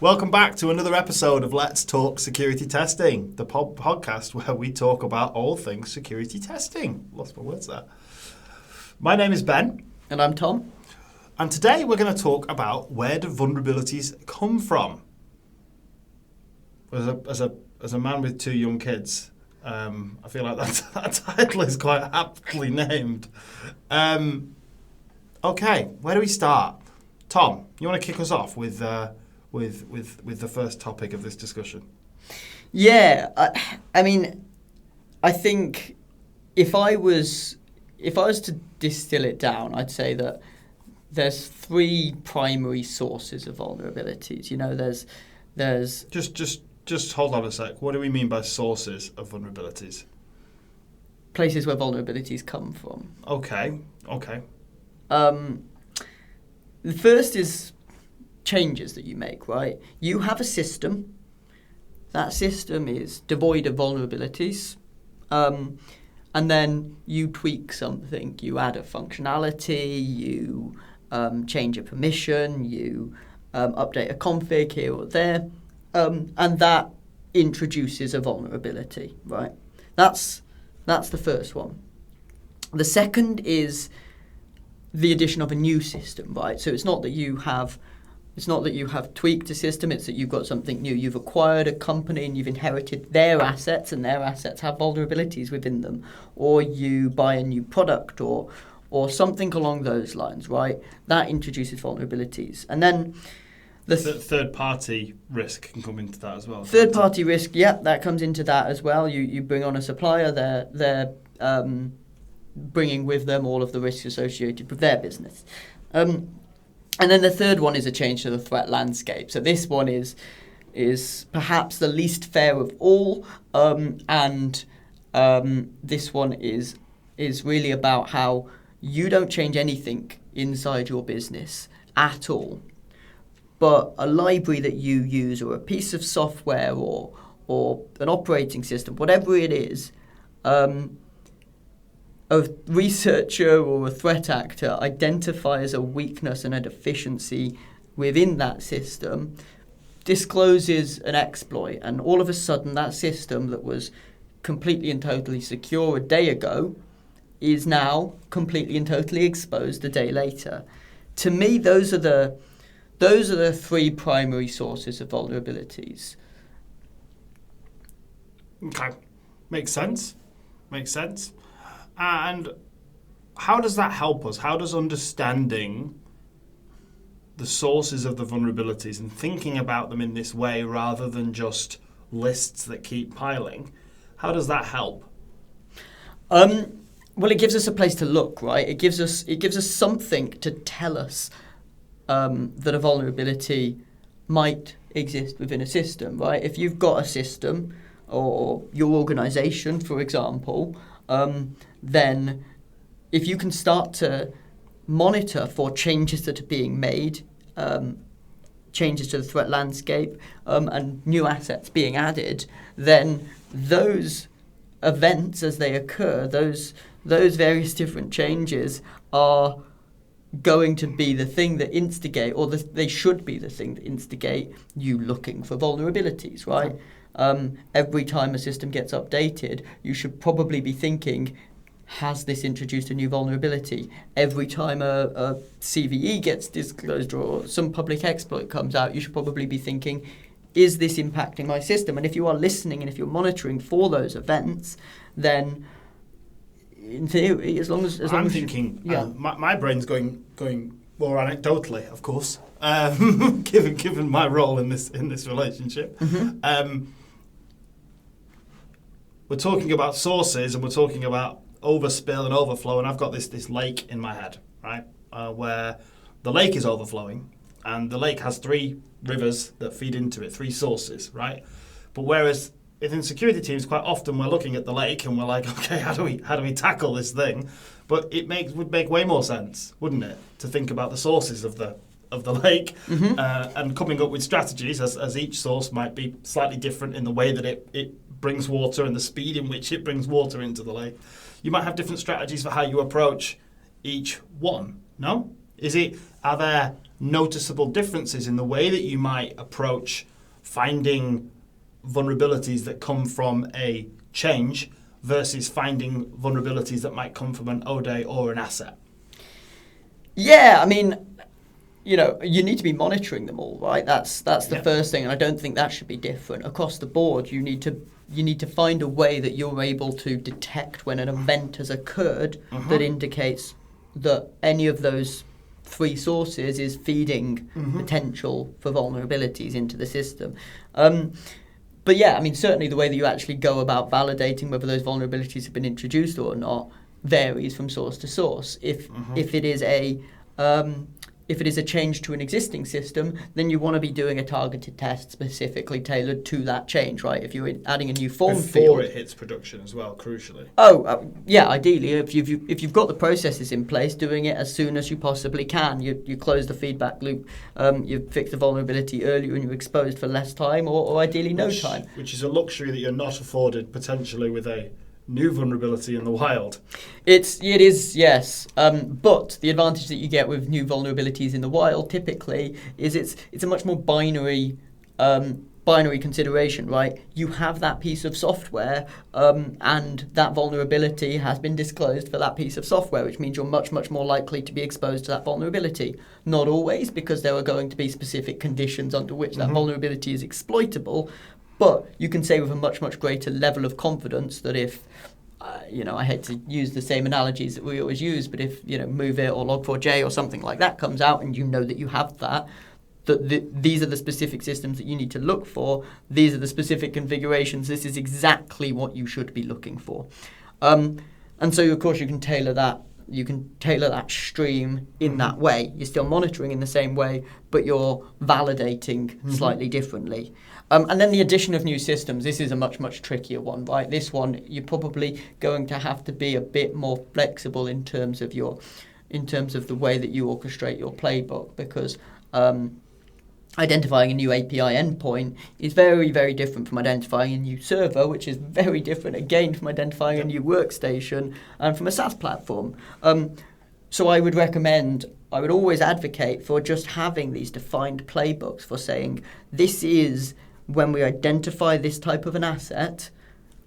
Welcome back to another episode of Let's Talk Security Testing, the podcast where we talk about all things security testing. Lost my words there. My name is Ben. And I'm Tom. And today we're going to talk about where do vulnerabilities come from. As a man with two young kids, I feel like that title is quite aptly named. Okay, where do we start? Tom, you want to kick us off with the first topic of this discussion? Yeah, I think if I was to distill it down, I'd say that there's three primary sources of vulnerabilities. You know, there's just hold on a sec. What do we mean by sources of vulnerabilities? Places where vulnerabilities come from. Okay. The first is changes that you make, right? You have a system. That system is devoid of vulnerabilities. And then you tweak something. You add a functionality, you change a permission, you update a config here or there, and that introduces a vulnerability, right? That's the first one. The second is the addition of a new system, right? So it's not that you have tweaked a system, it's that you've got something new. You've acquired a company and you've inherited their assets, and their assets have vulnerabilities within them. Or you buy a new product or something along those lines, right? That introduces vulnerabilities. And then the third-party risk can come into that as well. Third-party risk, yeah, that comes into that as well. You bring on a supplier, they're bringing with them all of the risks associated with their business. And then the third one is a change to the threat landscape. So this one is perhaps the least fair of all, and this one is really about how you don't change anything inside your business at all, but a library that you use or a piece of software or an operating system, whatever it is, a researcher or a threat actor identifies a weakness and a deficiency within that system, discloses an exploit, and all of a sudden that system that was completely and totally secure a day ago is now completely and totally exposed a day later. To me, those are the three primary sources of vulnerabilities. Okay, makes sense. And how does that help us? How does understanding the sources of the vulnerabilities and thinking about them in this way rather than just lists that keep piling, how does that help? Well, it gives us a place to look, right? It gives us something to tell us that a vulnerability might exist within a system, right? If you've got a system or your organization, for example, then if you can start to monitor for changes that are being made, changes to the threat landscape, and new assets being added, then those events as they occur, those various different changes are going to be the thing that instigate, or they should be the thing that instigate you looking for vulnerabilities, right? Every time a system gets updated, you should probably be thinking, has this introduced a new vulnerability? Every time a CVE gets disclosed or some public exploit comes out, you should probably be thinking, is this impacting my system? And if you are listening and if you're monitoring for those events, then in theory, as long as I'm thinking, yeah. My brain's going more anecdotally, of course, given my role in this relationship. Mm-hmm. We're talking about sources and we're talking about overspill and overflow, and I've got this lake in my head, right, where the lake is overflowing, and the lake has three rivers that feed into it, three sources, right? But whereas within security teams, quite often we're looking at the lake and we're like, okay, how do we tackle this thing? But would make way more sense, wouldn't it, to think about the sources of the lake, mm-hmm. And coming up with strategies as each source might be slightly different in the way that it brings water and the speed in which it brings water into the lake. You might have different strategies for how you approach each one. No? Are there noticeable differences in the way that you might approach finding vulnerabilities that come from a change versus finding vulnerabilities that might come from an ODE or an asset? Yeah, I mean, you need to be monitoring them all, right? That's the first thing, and I don't think that should be different across the board. You need to find a way that you're able to detect when an event has occurred that indicates that any of those three sources is feeding potential for vulnerabilities into the system. But yeah, I mean, certainly the way that you actually go about validating whether those vulnerabilities have been introduced or not varies from source to source. If it is a change to an existing system, then you want to be doing a targeted test specifically tailored to that change, right? If you're adding a new form field before it hits production as well, crucially. Yeah, ideally, if you've got the processes in place, doing it as soon as you possibly can. You close the feedback loop, you fix the vulnerability earlier, and you're exposed for less time, or ideally no time. Which is a luxury that you're not afforded potentially with a new vulnerability in the wild. It is, yes. But the advantage that you get with new vulnerabilities in the wild typically is it's a much more binary consideration, right? You have that piece of software, and that vulnerability has been disclosed for that piece of software, which means you're much, much more likely to be exposed to that vulnerability. Not always, because there are going to be specific conditions under which that vulnerability is exploitable. But you can say with a much, much greater level of confidence that if, I hate to use the same analogies that we always use, but if, MoveIt or Log4j or something like that comes out and you know that you have that these are the specific systems that you need to look for, these are the specific configurations, this is exactly what you should be looking for. And so, of course, you can tailor that stream in that way. You're still monitoring in the same way, but you're validating slightly differently. And then the addition of new systems, this is a much, much trickier one, right? This one, you're probably going to have to be a bit more flexible in terms of the way that you orchestrate your playbook, because identifying a new API endpoint is very, very different from identifying a new server, which is very different again from identifying a new workstation and from a SaaS platform. So I would always advocate for just having these defined playbooks for saying, this is when we identify this type of an asset,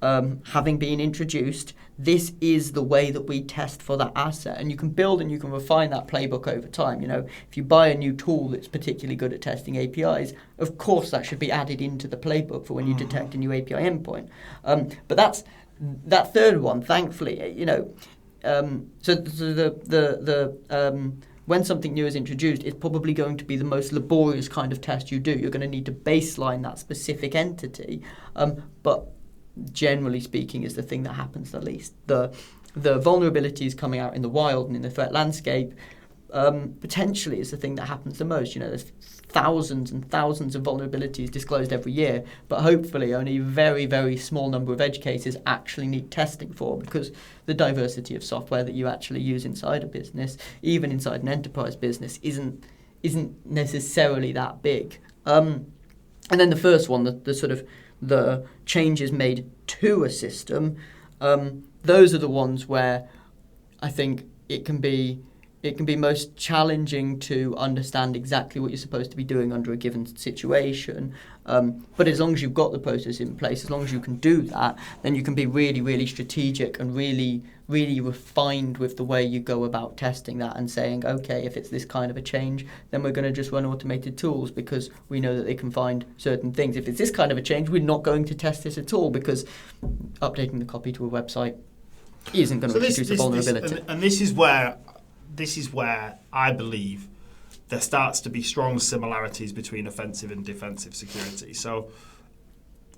having been introduced, this is the way that we test for that asset. And you can build and you can refine that playbook over time. If you buy a new tool that's particularly good at testing APIs, of course that should be added into the playbook for when you detect a new API endpoint. But that third one, thankfully, when something new is introduced, it's probably going to be the most laborious kind of test you do. You're going to need to baseline that specific entity, but generally speaking is the thing that happens the least. The vulnerabilities coming out in the wild and in the threat landscape potentially is the thing that happens the most. There's thousands and thousands of vulnerabilities disclosed every year, but hopefully only a very, very small number of edge cases actually need testing for, because the diversity of software that you actually use inside a business, even inside an enterprise business, isn't necessarily that big. And then the first one, the changes made to a system, those are the ones where I think it can be most challenging to understand exactly what you're supposed to be doing under a given situation. But as long as you've got the process in place, as long as you can do that, then you can be really, really strategic and really, really refined with the way you go about testing that and saying, okay, if it's this kind of a change, then we're going to just run automated tools because we know that they can find certain things. If it's this kind of a change, we're not going to test this at all, because updating the copy to a website isn't going to introduce a vulnerability. This is where I believe there starts to be strong similarities between offensive and defensive security. So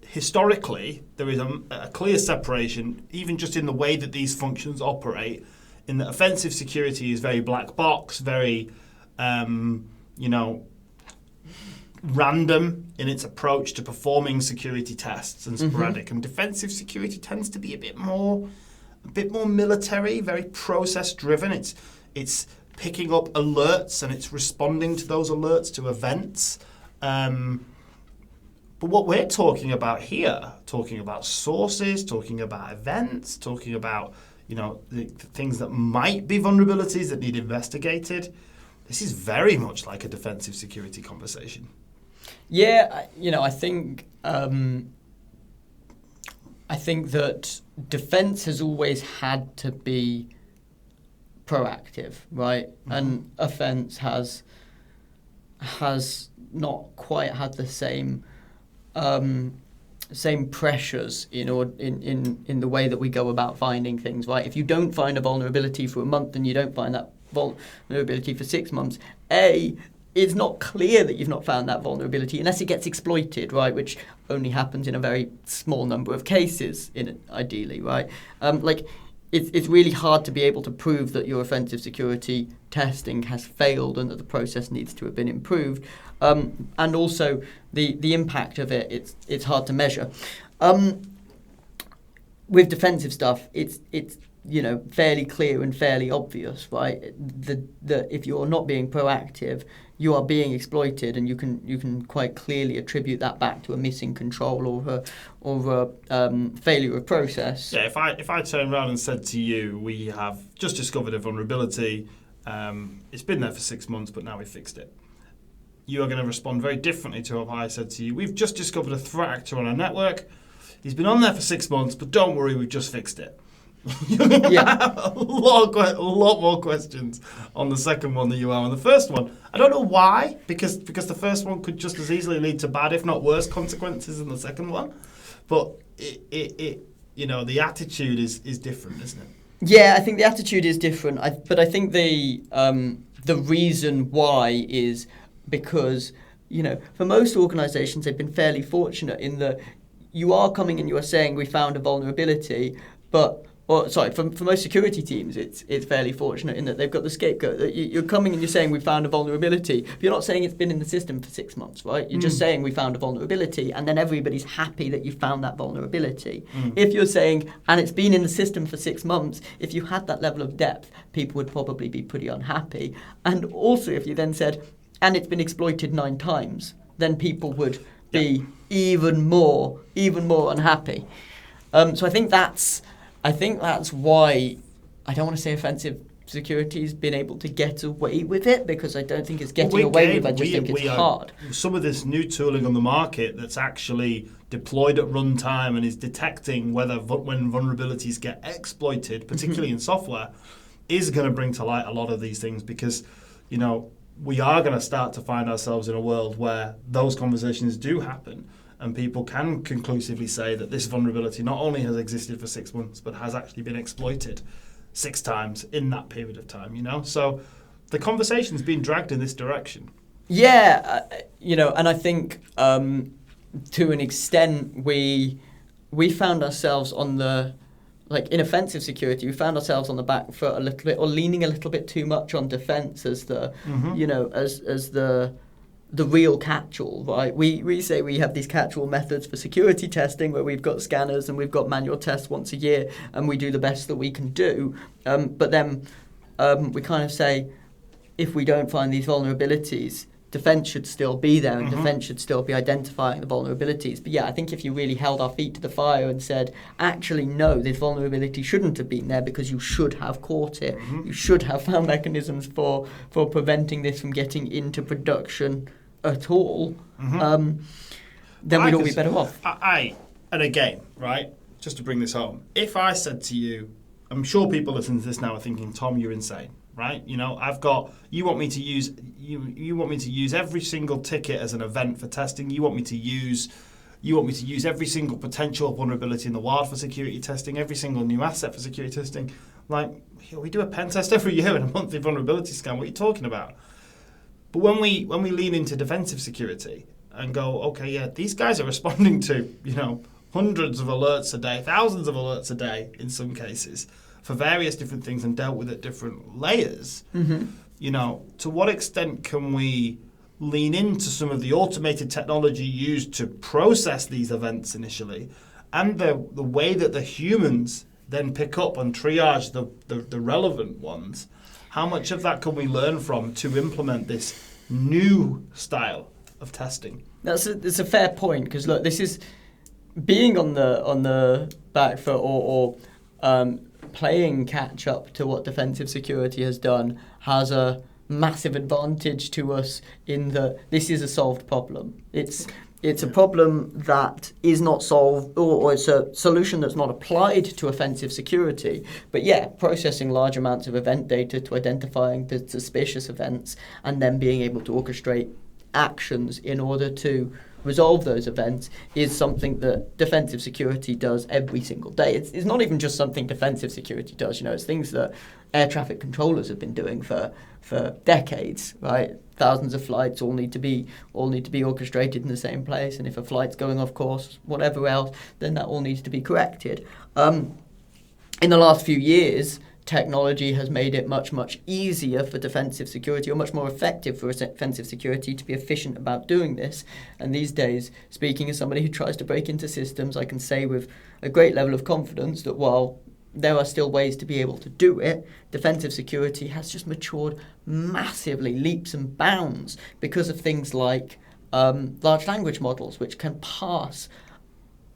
historically, there is a clear separation, even just in the way that these functions operate, in that offensive security is very black box, very, random in its approach to performing security tests and sporadic. And defensive security tends to be a bit more military, very process driven. It's picking up alerts and it's responding to those alerts, to events. But what we're talking about here, talking about sources, talking about events, talking about the things that might be vulnerabilities that need investigated, this is very much like a defensive security conversation. Yeah, I think that defense has always had to be proactive, right? Mm-hmm. And offense has not quite had the same pressures in the way that we go about finding things, right? If you don't find a vulnerability for a month and you don't find that vulnerability for 6 months, it's not clear that you've not found that vulnerability unless it gets exploited, right? Which only happens in a very small number of cases, ideally, right? It's really hard to be able to prove that your offensive security testing has failed and that the process needs to have been improved. And also the impact of it, it's hard to measure. With defensive stuff, it's fairly clear and fairly obvious, right? That if you're not being proactive, you are being exploited, and you can quite clearly attribute that back to a missing control or a failure of process. Yeah, if I turned around and said to you, we have just discovered a vulnerability, it's been there for 6 months, but now we fixed it. You are going to respond very differently to if I said to you, we've just discovered a threat actor on our network. He's been on there for 6 months, but don't worry, we've just fixed it. You're going to have a lot more questions on the second one than you are on the first one. I don't know why, because the first one could just as easily lead to bad, if not worse, consequences than the second one. But the attitude is different, isn't it? Yeah, I think the attitude is different. But I think the reason why is because for most organisations they've been fairly fortunate in that you are coming and you are saying we found a vulnerability, for most security teams, it's fairly fortunate in that they've got the scapegoat. You're coming and you're saying we found a vulnerability. But you're not saying it's been in the system for 6 months, right? You're just saying we found a vulnerability, and then everybody's happy that you found that vulnerability. If you're saying, and it's been in the system for 6 months, if you had that level of depth, people would probably be pretty unhappy. And also if you then said, and it's been exploited 9 times, then people would be even more unhappy. So I think that's why I don't want to say offensive security has been able to get away with it, because I don't think it's getting away with it. I just think it's hard. Some of this new tooling on the market that's actually deployed at runtime and is detecting when vulnerabilities get exploited, particularly in software, is going to bring to light a lot of these things, because we are going to start to find ourselves in a world where those conversations do happen. And people can conclusively say that this vulnerability not only has existed for 6 months, but has actually been exploited 6 times in that period of time, So the conversation's been dragged in this direction. Yeah, and I think to an extent we found ourselves on in offensive security, we found ourselves on the back foot a little bit, or leaning a little bit too much on defense as the real catch-all, right? We say we have these catch-all methods for security testing where we've got scanners and we've got manual tests once a year and we do the best that we can do. But then we kind of say, if we don't find these vulnerabilities, defense should still be there and defense should still be identifying the vulnerabilities. But yeah, I think if you really held our feet to the fire and said, actually, no, this vulnerability shouldn't have been there because you should have caught it. You should have found mechanisms for preventing this from getting into production at all, then we'd all be better off. And again, right, just to bring this home, if I said to you, I'm sure people listening to this now are thinking, Tom, you're insane, right? You want me to use every single ticket as an event for testing. You want me to use every single potential vulnerability in the wild for security testing, every single new asset for security testing. We do a pen test every year and a monthly vulnerability scan. What are you talking about? But when we lean into defensive security and go, okay, yeah, these guys are responding to, hundreds of alerts a day, thousands of alerts a day in some cases for various different things and dealt with at different layers, to what extent can we lean into some of the automated technology used to process these events initially and the way that the humans then pick up and triage the relevant ones? How much of that can we learn from to implement this new style of testing? That's a fair point, because look, this is being on the back foot or playing catch up to what defensive security has done has a massive advantage to us in that this is a solved problem. It's a problem that is not solved, or it's a solution that's not applied to offensive security. But yeah, processing large amounts of event data to identifying the suspicious events and then being able to orchestrate actions in order to resolve those events is something that defensive security does every single day. It's not even just something defensive security does. It's things that air traffic controllers have been doing for decades, right? Thousands of flights all need to be orchestrated in the same place, and if a flight's going off course, whatever else, then that all needs to be corrected. In the last few years, technology has made it much, much easier for defensive security, or much more effective for defensive security to be efficient about doing this. And these days, speaking as somebody who tries to break into systems, I can say with a great level of confidence that while there are still ways to be able to do it, defensive security has just matured massively, leaps and bounds, because of things like large language models, which can parse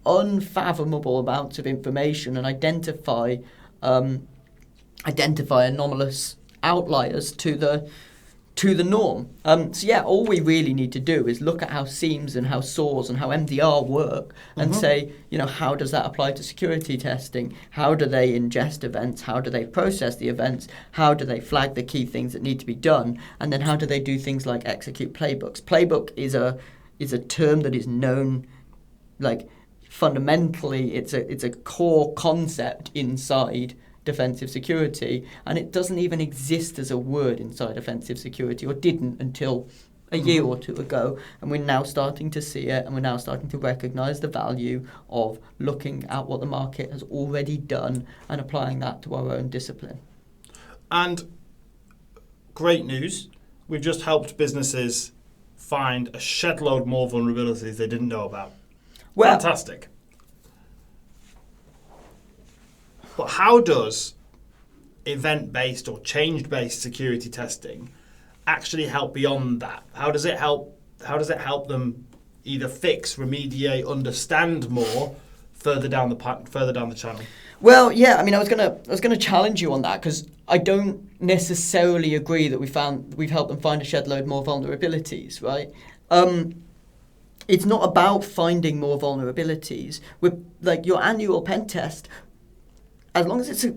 unfathomable amounts of information and identify anomalous outliers to the norm. So yeah, all we really need to do is look at how SIEMs and how SOARs and how MDR work and say, how does that apply to security testing? How do they ingest events? How do they process the events? How do they flag the key things that need to be done? And then how do they do things like execute playbooks? Playbook is a term that is known, like, fundamentally it's a core concept inside defensive security, and it doesn't even exist as a word inside offensive security, or didn't until a year or two ago, and we're now starting to see it, and we're now starting to recognize the value of looking at what the market has already done and applying that to our own discipline. And great news, we've just helped businesses find a shed load more vulnerabilities they didn't know about. Well, fantastic. But how does event-based or change-based security testing actually help beyond that? How does it help them either fix, remediate, understand more further down the channel? Well, yeah, I mean, I was gonna challenge you on that, because I don't necessarily agree that we've helped them find a shed load more vulnerabilities, right? It's not about finding more vulnerabilities. With like your annual pen test, as long as it's a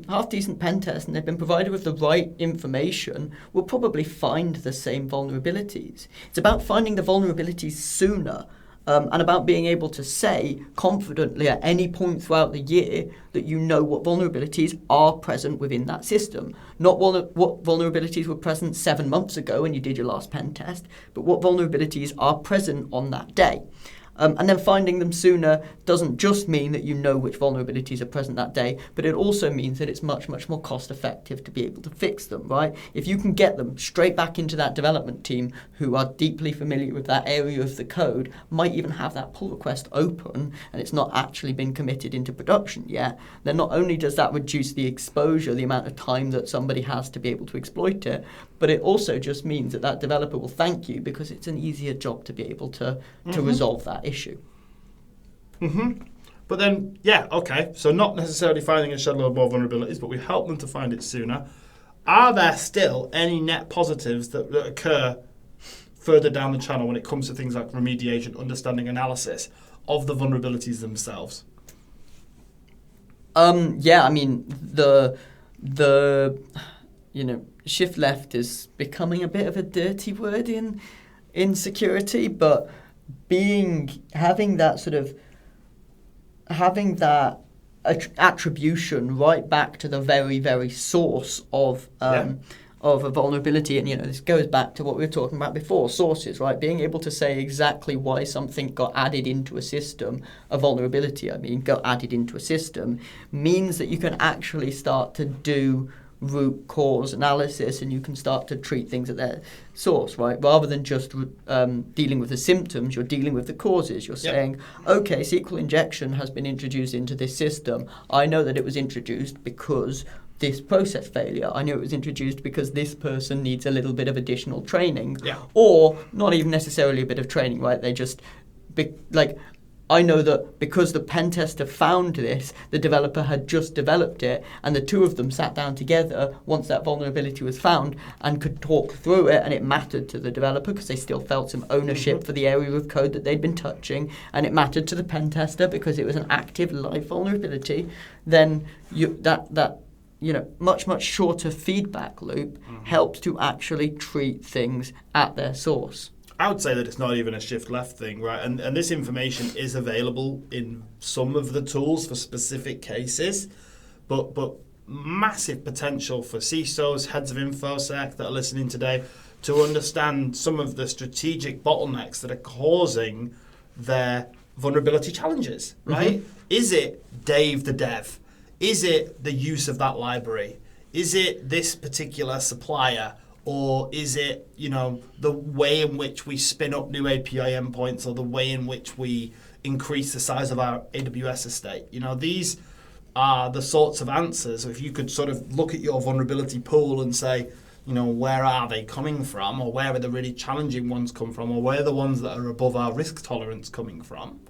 half decent pen test and they've been provided with the right information, we'll probably find the same vulnerabilities. It's about finding the vulnerabilities sooner, and about being able to say confidently at any point throughout the year that you know what vulnerabilities are present within that system. Not what vulnerabilities were present 7 months ago when you did your last pen test, but what vulnerabilities are present on that day. And then finding them sooner doesn't just mean that you know which vulnerabilities are present that day, but it also means that it's much, much more cost effective to be able to fix them, right? If you can get them straight back into that development team who are deeply familiar with that area of the code, might even have that pull request open and it's not actually been committed into production yet, then not only does that reduce the exposure, the amount of time that somebody has to be able to exploit it, but it also just means that that developer will thank you because it's an easier job to be able to resolve that issue. But then, yeah, okay, so not necessarily finding a shed load more vulnerabilities, but we help them to find it sooner. Are there still any net positives that occur further down the channel when it comes to things like remediation, understanding, analysis of the vulnerabilities themselves? Yeah, I mean, the shift left is becoming a bit of a dirty word in security, but having that attribution right back to the very, very source of a vulnerability, and this goes back to what we were talking about before, sources, right? Being able to say exactly why something got added into a system, a vulnerability, got added into a system, means that you can actually start to do root cause analysis, and you can start to treat things at their source, right? Rather than just dealing with the symptoms, you're dealing with the causes. You're saying, okay, SQL injection has been introduced into this system. I know that it was introduced because this process failure. I know it was introduced because this person needs a little bit of additional training, or not even necessarily a bit of training, right? They just I know that because the pen tester found this, the developer had just developed it, and the two of them sat down together once that vulnerability was found and could talk through it, and it mattered to the developer because they still felt some ownership for the area of code that they'd been touching, and it mattered to the pen tester because it was an active live vulnerability. Then that much shorter feedback loop helps to actually treat things at their source. I would say that it's not even a shift left thing, right? And this information is available in some of the tools for specific cases, but massive potential for CISOs, heads of InfoSec that are listening today to understand some of the strategic bottlenecks that are causing their vulnerability challenges, right? Is it Dave the dev? Is it the use of that library? Is it this particular supplier? Or is it, the way in which we spin up new API endpoints, or the way in which we increase the size of our AWS estate? These are the sorts of answers. If you could sort of look at your vulnerability pool and say, where are they coming from, or where are the really challenging ones come from, or where are the ones that are above our risk tolerance coming from,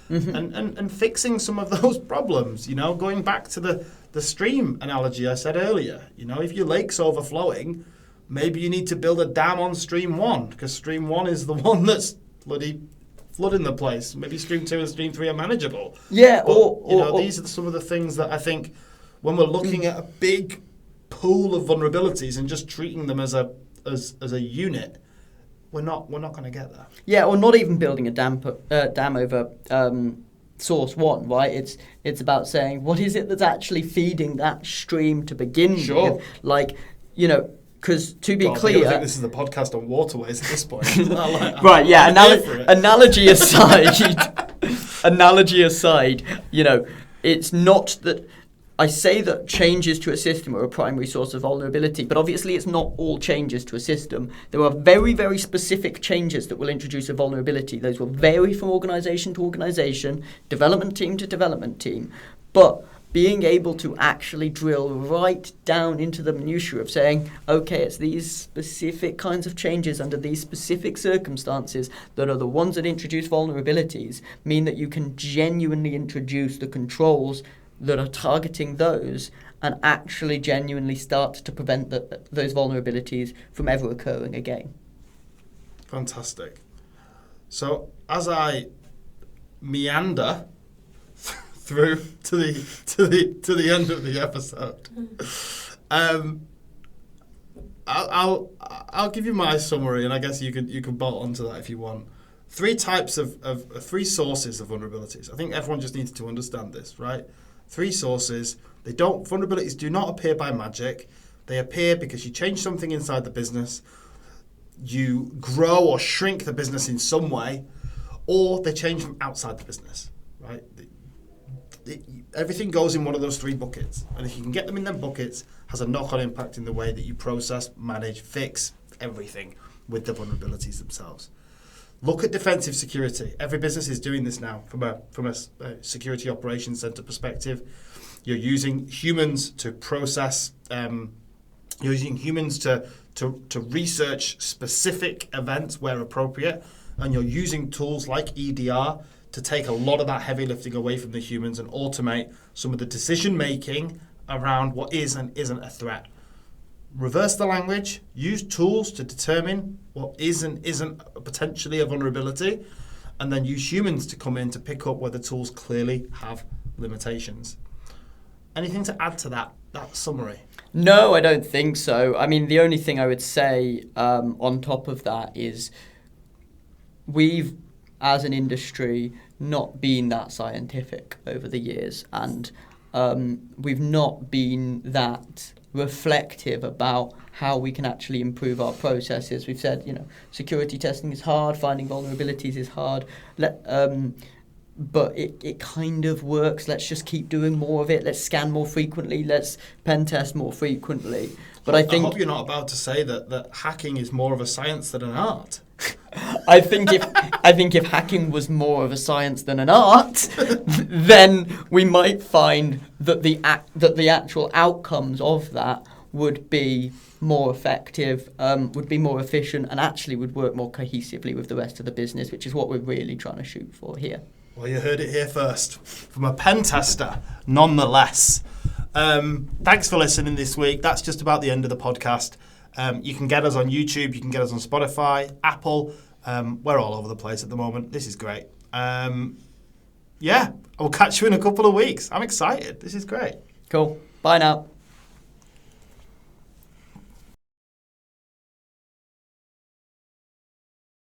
and fixing some of those problems. Going back to the stream analogy I said earlier. If your lake's overflowing, maybe you need to build a dam on Stream 1, because Stream 1 is the one that's bloody flooding the place. Maybe Stream 2 and Stream 3 are manageable. Yeah, but, these are some of the things that I think when we're looking at a big pool of vulnerabilities and just treating them as a unit, we're not going to get there. Yeah, or not even building a dam over source 1, right? It's about saying, what is it that's actually feeding that stream to begin with? Because to be clear, I think this is the podcast on waterways at this point. Right? Yeah. Analogy aside, it's not that I say that changes to a system are a primary source of vulnerability, but obviously it's not all changes to a system. There are very, very specific changes that will introduce a vulnerability. Those will vary from organization to organization, development team to development team, but being able to actually drill right down into the minutiae of saying, okay, it's these specific kinds of changes under these specific circumstances that are the ones that introduce vulnerabilities, mean that you can genuinely introduce the controls that are targeting those and actually genuinely start to prevent those vulnerabilities from ever occurring again. Fantastic. So as I meander through to the end of the episode, I'll give you my summary, and I guess you can bolt onto that if you want. Three sources of vulnerabilities. I think everyone just needs to understand this, right? Three sources. Vulnerabilities do not appear by magic. They appear because you change something inside the business, you grow or shrink the business in some way, or they change from outside the business, right? Everything goes in one of those three buckets, and if you can get them in them buckets, has a knock-on impact in the way that you process, manage, fix everything with the vulnerabilities themselves. Look at defensive security. Every business is doing this now from a security operations center perspective. You're using humans to process. You're using humans to research specific events where appropriate, and you're using tools like EDR to take a lot of that heavy lifting away from the humans and automate some of the decision making around what is and isn't a threat. Reverse the language, use tools to determine what is and isn't potentially a vulnerability, and then use humans to come in to pick up where the tools clearly have limitations. Anything to add to that summary? No, I don't think so. I mean, the only thing I would say on top of that is we've, as an industry, not been that scientific over the years, and we've not been that reflective about how we can actually improve our processes. We've said, security testing is hard, finding vulnerabilities is hard, but it kind of works. Let's just keep doing more of it. Let's scan more frequently. Let's pen test more frequently. But I hope you're not about to say that hacking is more of a science than an art. I think if hacking was more of a science than an art, then we might find that the actual outcomes of that would be more effective, would be more efficient, and actually would work more cohesively with the rest of the business, which is what we're really trying to shoot for here. Well, you heard it here first from a pen tester, nonetheless. Thanks for listening this week. That's just about the end of the podcast. You can get us on YouTube. You can get us on Spotify, Apple. We're all over the place at the moment. This is great. Yeah, I'll catch you in a couple of weeks. I'm excited. This is great. Cool. Bye now.